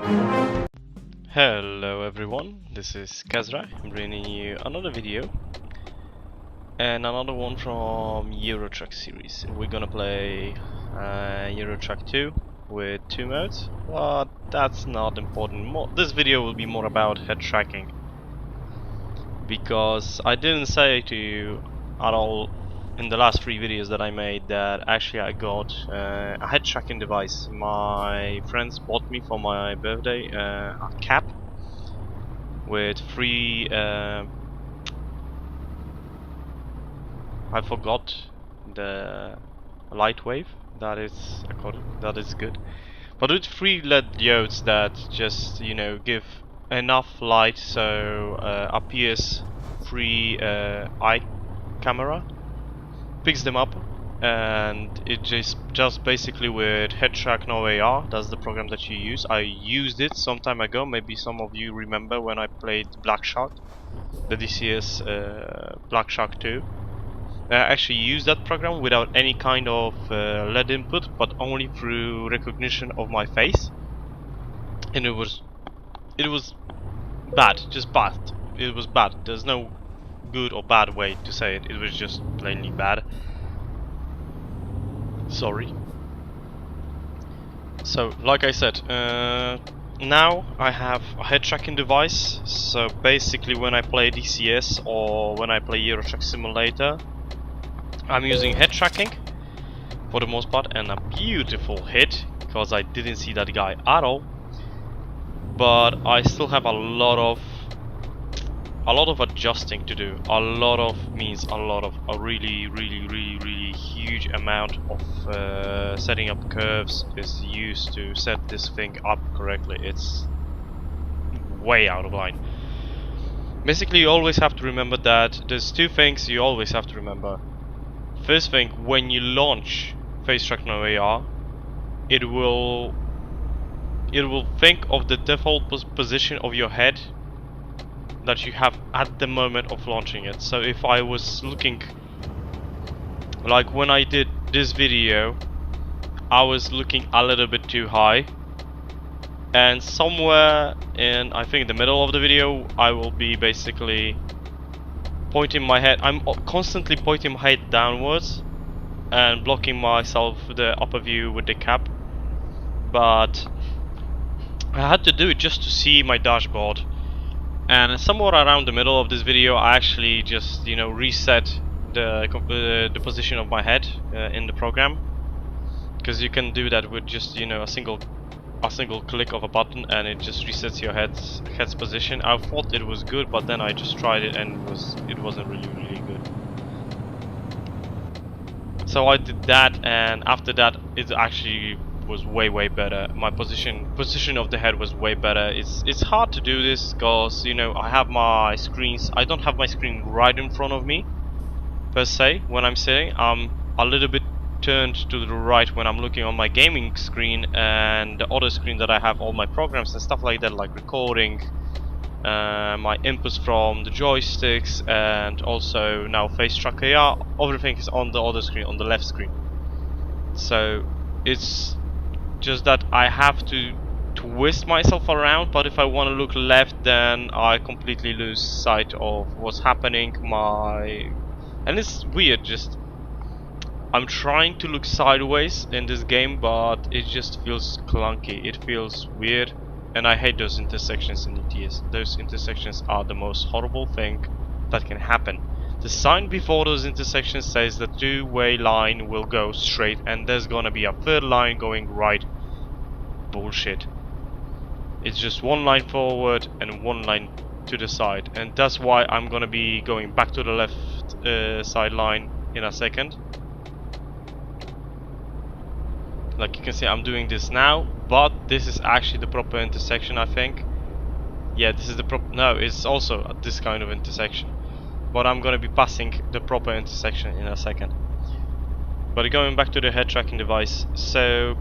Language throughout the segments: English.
Hello everyone, this is Kazrahim. I'm bringing you another video and another one from Euro Truck series. We're gonna play Euro Truck 2 with 2 modes, but that's not important. This video will be more about head tracking, because I didn't say to you at all in the last 3 videos that I made that actually I got a head tracking device. My friends bought me for my birthday a cap with free I forgot the light wave that is good, but with free LED diodes that just, you know, give enough light so appears free eye camera picks them up, and it just basically with Facetracknoir AR. That's the program that you use. I used it some time ago. Maybe some of you remember when I played Black Shark, the DCS Black Shark 2. I actually used that program without any kind of LED input, but only through recognition of my face, and it was bad, just bad. It was bad. There's no good or bad way to say it. It was just plainly bad. Sorry. So, like I said, now I have a head tracking device. So basically, when I play DCS or when I play Euro Truck Simulator, I'm using head tracking for the most part, and a beautiful hit, because I didn't see that guy at all. But I still have a lot of adjusting to do. A lot of means a really huge amount of setting up curves is used to set this thing up correctly. It's way out of line. Basically, you always have to remember that there's 2 things you always have to remember. First thing, when you launch Facetracknoir AR, it will think of the default position of your head that you have at the moment of launching it. So if I was looking, like when I did this video, I was looking a little bit too high, and somewhere in, I think, the middle of the video, I will be basically pointing my head. I'm constantly pointing my head downwards and blocking myself the upper view with the cap, but I had to do it just to see my dashboard. And somewhere around the middle of this video, I actually just, you know, reset the position of my head in the program, because you can do that with just, you know, a single click of a button, and it just resets your head's position. I thought it was good, but then I just tried it and it wasn't really good. So I did that, and after that, it actually was way better. My position of the head was way better. It's hard to do this because, you know, I have my screens. I don't have my screen right in front of me per se when I'm sitting. I'm a little bit turned to the right when I'm looking on my gaming screen, and the other screen that I have all my programs and stuff like that, like recording, my inputs from the joysticks, and also now Facetrack AR. Everything is on the other screen, on the left screen. So it's just that I have to twist myself around, but if I want to look left, then I completely lose sight of what's happening. And it's weird, just I'm trying to look sideways in this game, but it just feels clunky. It feels weird, and I hate those intersections in ETS. Those intersections are the most horrible thing that can happen. The sign before those intersections says the 2-way line will go straight, and there's gonna be a 3rd line going right. Bullshit. It's just 1 line forward and 1 line to the side, and that's why I'm gonna be going back to the left side line in a second. Like you can see, I'm doing this now, but this is actually the proper intersection, I think. Yeah, this is the no, it's also this kind of intersection, but I'm gonna be passing the proper intersection in a second. But going back to the head tracking device, so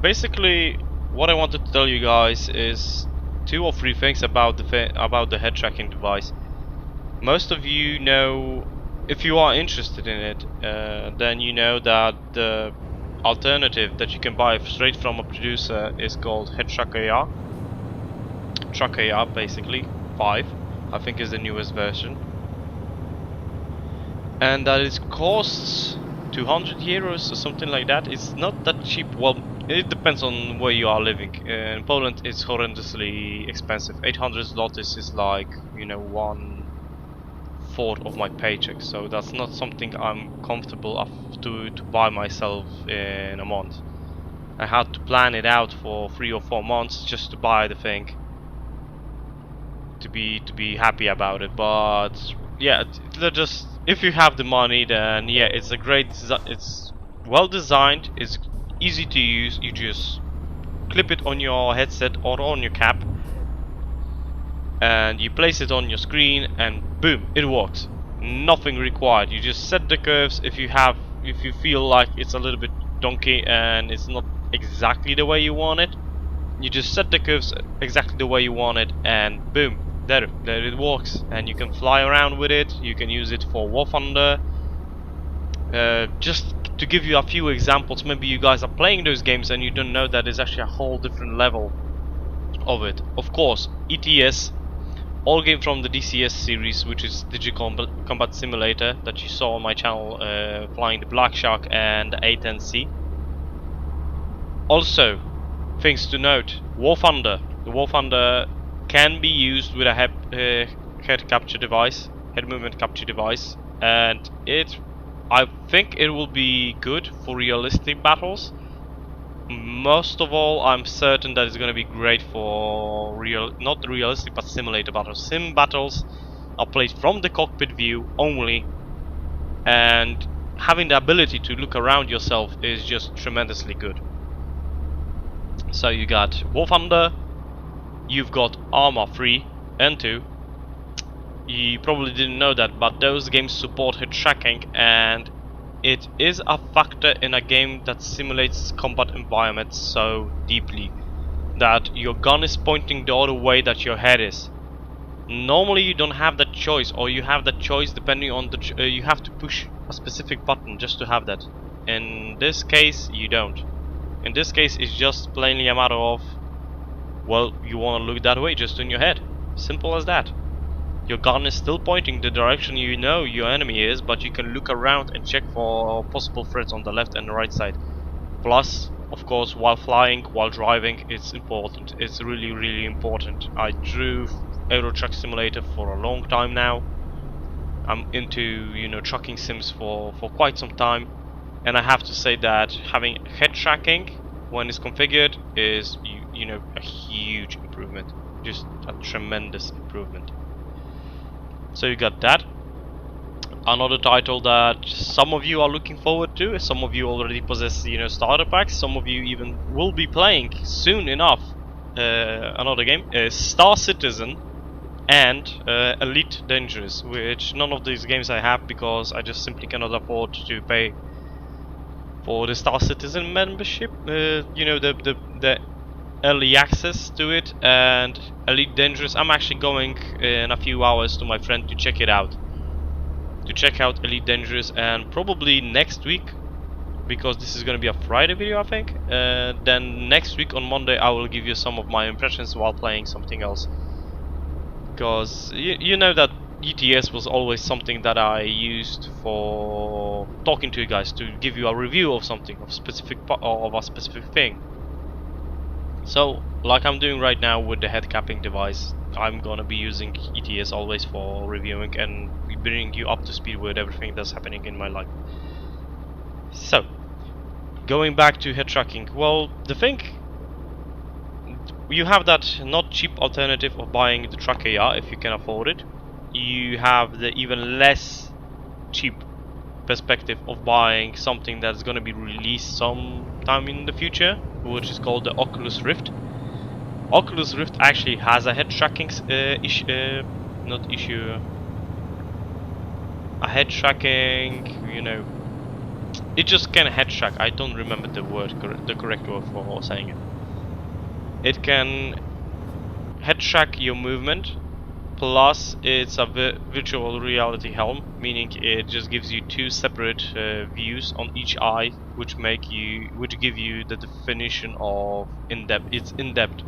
basically what I wanted to tell you guys is 2 or 3 things about the head tracking device. Most of you know, if you are interested in it, then you know that the alternative that you can buy straight from a producer is called Facetrack AR. truck AR basically, 5, I think is the newest version. And that it costs 200 euros or something like that. It's not that cheap. Well, it depends on where you are living. In Poland it's horrendously expensive. 800 zlotys is like, you know, 1/4 of my paycheck, so that's not something I'm comfortable to buy myself in a month. I had to plan it out for 3 or 4 months just to buy the thing, to be happy about it. But yeah, they're just, if you have the money, then yeah, it's a great, it's well designed, it's easy to use. You just clip it on your headset or on your cap, and you place it on your screen, and boom, it works. Nothing required. You just set the curves. If you feel like it's a little bit donkey and it's not exactly the way you want it, you just set the curves exactly the way you want it, and boom, there it works. And you can fly around with it. You can use it for War Thunder. Just to give you a few examples, maybe you guys are playing those games and you don't know that there's actually a whole different level of it. Of course, ETS, all game from the DCS series, which is Digital Combat Simulator, that you saw on my channel, flying the Black Shark and the A10C. Also, things to note: War Thunder. The War Thunder can be used with a head capture device, head movement capture device, and I think it will be good for realistic battles. Most of all, I'm certain that it's going to be great for not realistic but simulator battles. Sim battles are played from the cockpit view only, and having the ability to look around yourself is just tremendously good. So you got War Thunder, you've got Arma 3 and 2. You probably didn't know that, but those games support head tracking, and it is a factor in a game that simulates combat environments so deeply that your gun is pointing the other way that your head is. Normally you don't have that choice, or you have that choice depending on the you have to push a specific button just to have that. In this case you don't. In this case it's just plainly a matter of, well, you want to look that way, just in your head. Simple as that. Your gun is still pointing the direction you know your enemy is, but you can look around and check for possible threats on the left and the right side. Plus, of course, while flying, while driving, it's important. It's really, really important. I drove Euro Truck Simulator for a long time now. I'm into, you know, trucking sims for quite some time, and I have to say that having head tracking when it's configured is, you know, a huge improvement. Just a tremendous improvement. So you got that. Another title that some of you are looking forward to, some of you already possess, you know, starter packs, some of you even will be playing soon enough. Another game is Star Citizen and Elite Dangerous, which none of these games I have because I just simply cannot afford to pay for the Star Citizen membership. You know, the early access to it. And Elite Dangerous, I'm actually going in a few hours to my friend to check it out. To check out Elite Dangerous, and probably next week, because this is going to be a Friday video I think, then next week on Monday I will give you some of my impressions while playing something else. Because you know that ETS was always something that I used for talking to you guys, to give you a review of something, of a specific thing. So, like I'm doing right now with the head capping device, I'm gonna be using ETS always for reviewing and bringing you up to speed with everything that's happening in my life. So, going back to head tracking, well, the thing, you have that not cheap alternative of buying the truck AR if you can afford it. You have the even less cheap perspective of buying something that's going to be released sometime in the future, which is called the Oculus Rift. Oculus Rift actually has a head tracking a head tracking, you know, it just can head track. I don't remember the correct word for saying it. It can head track your movement. Plus, it's a virtual reality helm, meaning it just gives you two separate views on each eye, which give you the definition of in-depth. It's in-depth.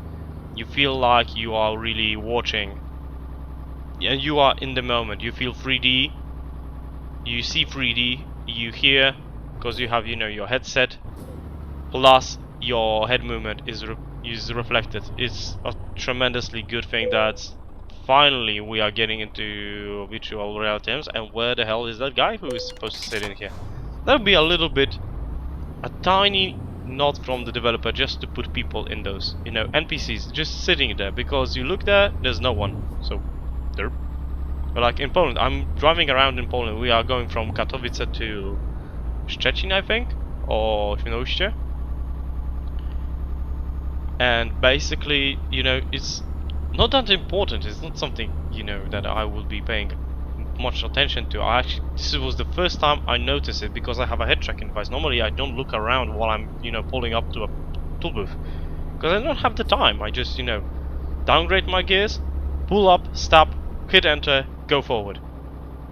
You feel like you are really watching, and you are in the moment. You feel 3D, you see 3D, you hear, because you have, you know, your headset, plus your head movement is reflected. It's a tremendously good thing that finally we are getting into virtual reality. And where the hell is that guy who is supposed to sit in here? That would be a little bit, a tiny nod from the developer, just to put people in those, you know, NPCs just sitting there, because you look there, there's no one. So derp. But like in Poland, I'm driving around in Poland. We are going from Katowice to Szczecin, I think, or Świnoujście. And basically, you know, it's not that important. It's not something, you know, that I will be paying much attention to. This was the first time I noticed it, because I have a head tracking device. Normally I don't look around while I'm, you know, pulling up to a tool booth, because I don't have the time. I just, you know, downgrade my gears, pull up, stop, hit enter, go forward.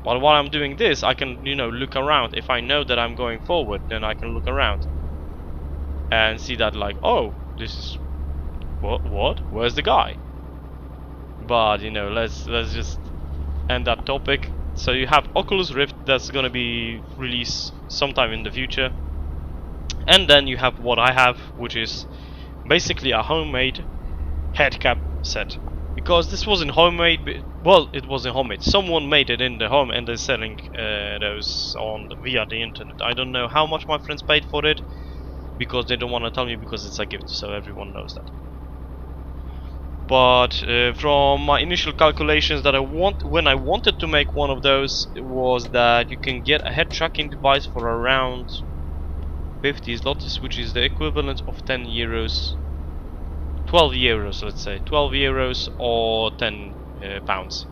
But while I'm doing this, I can, you know, look around. If I know that I'm going forward, then I can look around and see that, like, oh, this is what? Where's the guy? But you know, let's just end that topic. So you have Oculus Rift, that's gonna be released sometime in the future, and then you have what I have, which is basically a homemade head cap set. Because this wasn't homemade, well, it wasn't homemade. Someone made it in the home, and they're selling those via the internet. I don't know how much my friends paid for it, because they don't want to tell me, because it's a gift, so everyone knows that. But from my initial calculations that when I wanted to make one of those, was that you can get a head tracking device for around 50 zlotys, which is the equivalent of 10 euros, 12 euros, let's say 12 euros or 10 pounds.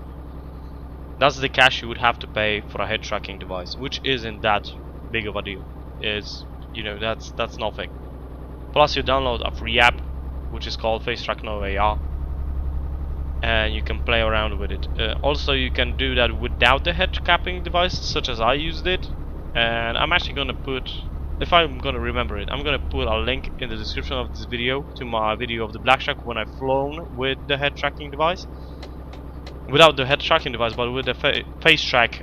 That's the cash you would have to pay for a head tracking device, which isn't that big of a deal. It's, you know, that's nothing. Plus you download a free app which is called Facetracknoir AR, and you can play around with it. Also, you can do that without the head capping device, such as I used it. And I'm actually gonna put, if I'm gonna remember it, I'm gonna put a link in the description of this video to my video of the Black Shark when I've flown with the head tracking device. Without the head tracking device, but with the face track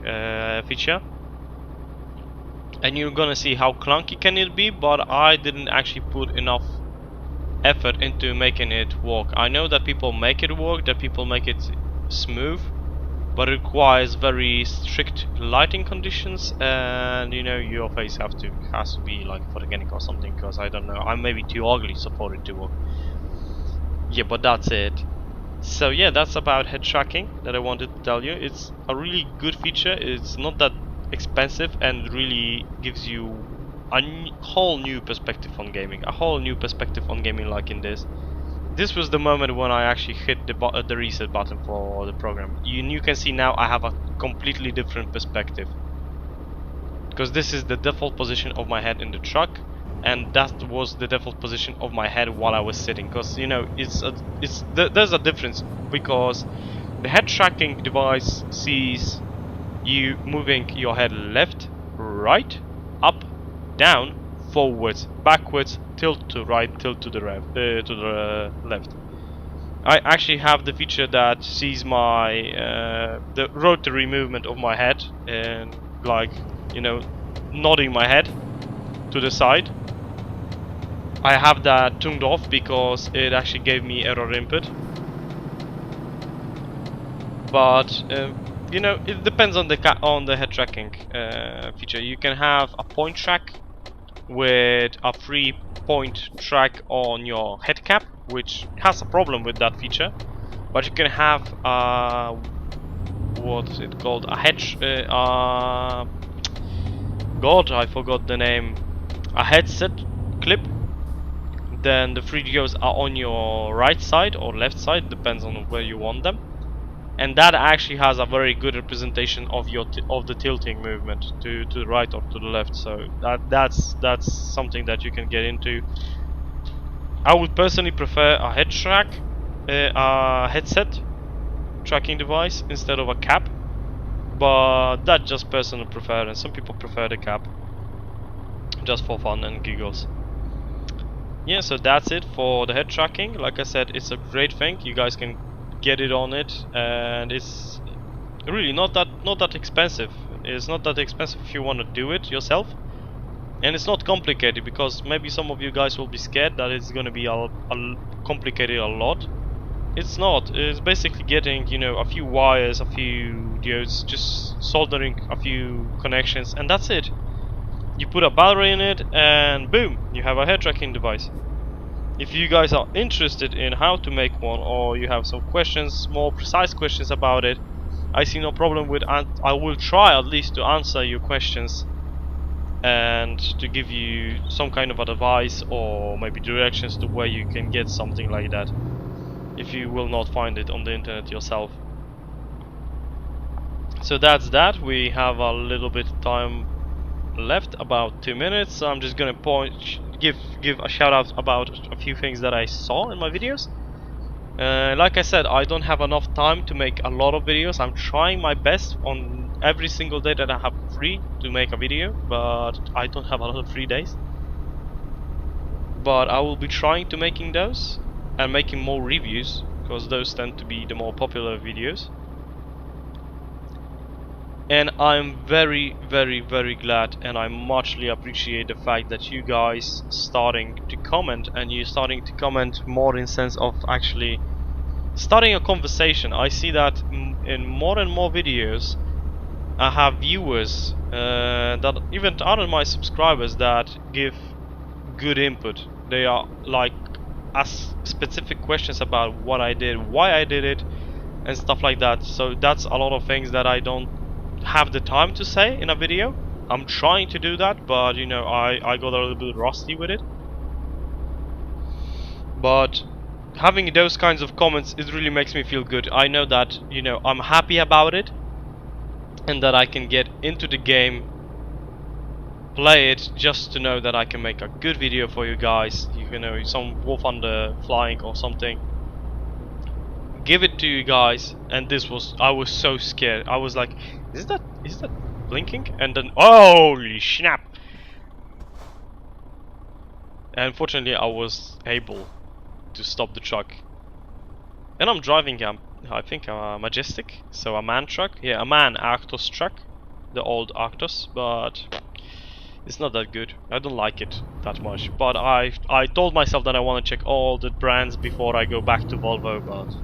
feature. And you're gonna see how clunky can it be, but I didn't actually put enough effort into making it work. I know that people make it work, that people make it smooth, but it requires very strict lighting conditions, and you know, your face has to be like photogenic or something, because I don't know, I'm maybe too ugly for it to work. Yeah, but that's it. So yeah, that's about head tracking that I wanted to tell you. It's a really good feature. It's not that expensive, and really gives you a whole new perspective on gaming. A whole new perspective on gaming, like in this. This was the moment when I actually hit the reset button for the program. You can see now I have a completely different perspective, because this is the default position of my head in the truck, and that was the default position of my head while I was sitting. Because you know, there's a difference, because the head tracking device sees you moving your head left, right, up, down, forwards, backwards, tilt to right, tilt to the left. I actually have the feature that sees my the rotary movement of my head, and like, you know, nodding my head to the side. I have that turned off because it actually gave me error input. But you know, it depends on the head tracking feature. You can have a point track with a 3-point track on your head cap, which has a problem with that feature. But you can have what's it called? A head God, I forgot the name. A headset clip. Then the 3DOs are on your right side or left side, depends on where you want them. And that actually has a very good representation of the tilting movement to the right or to the left. So that's something that you can get into. I would personally prefer a headset tracking device instead of a cap, but that's just personal preference. Some people prefer the cap just for fun and giggles. yeah, so that's it for the head tracking. Like I said, it's a great thing. You guys can get it on it, and it's really not that expensive. It's not that expensive if you want to do it yourself, and it's not complicated, because maybe some of you guys will be scared that it's going to be complicated a lot. It's not. It's basically getting, you know, a few wires, a few diodes, just soldering a few connections, and that's it. You put a battery in it, and boom, you have a head tracking device. If you guys are interested in how to make one, or you have some questions, more precise questions about it, I see no problem with. I will try at least to answer your questions and to give you some kind of advice or maybe directions to where you can get something like that, if you will not find it on the internet yourself. So that's that. We have a little bit of time left, about 2 minutes. So I'm just gonna give a shout out about a few things that I saw in my videos. Like I said, I don't have enough time to make a lot of videos. I'm trying my best on every single day that I have free to make a video, but I don't have a lot of free days. But I will be trying to making those and making more reviews, because those tend to be the more popular videos. And I'm very, very, very glad, and I muchly appreciate the fact that you guys starting to comment, and you starting to comment more in sense of actually starting a conversation. I see that in more and more videos I have viewers that even aren't my subscribers that give good input. They are like ask specific questions about what I did, why I did it, and stuff like that. So that's a lot of things that I don't have the time to say in a video. I'm trying to do that, but you know, I got a little bit rusty with it. But having those kinds of comments, it really makes me feel good. I know that, you know, I'm happy about it, and that I can get into the game, play it, just to know that I can make a good video for you guys. You know, some War Thunder flying or something, give it to you guys. And this was, I was so scared. I was like, is that blinking? And then, holy snap! And fortunately I was able to stop the truck. And I'm driving I think a Majestic, so a MAN truck. Yeah, a MAN Arctos truck, the old Arctos, but it's not that good. I don't like it that much. But I told myself that I want to check all the brands before I go back to Volvo. But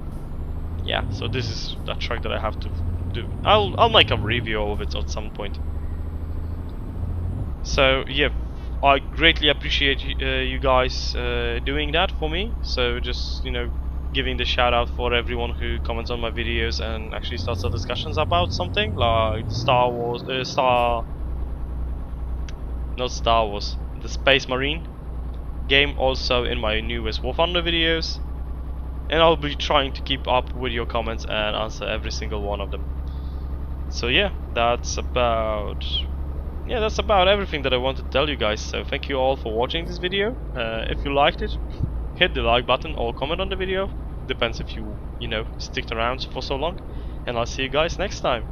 yeah, so this is that truck that I have to do. I'll make a review of it at some point. So yeah, I greatly appreciate you guys doing that for me. So just, you know, giving the shout out for everyone who comments on my videos and actually starts the discussions about something like Star Wars, not Star Wars, the Space Marine game, also in my newest War Thunder videos. And I'll be trying to keep up with your comments and answer every single one of them. So yeah, that's about everything that I want to tell you guys. So thank you all for watching this video. If you liked it, hit the like button or comment on the video. Depends if you know, sticked around for so long. And I'll see you guys next time.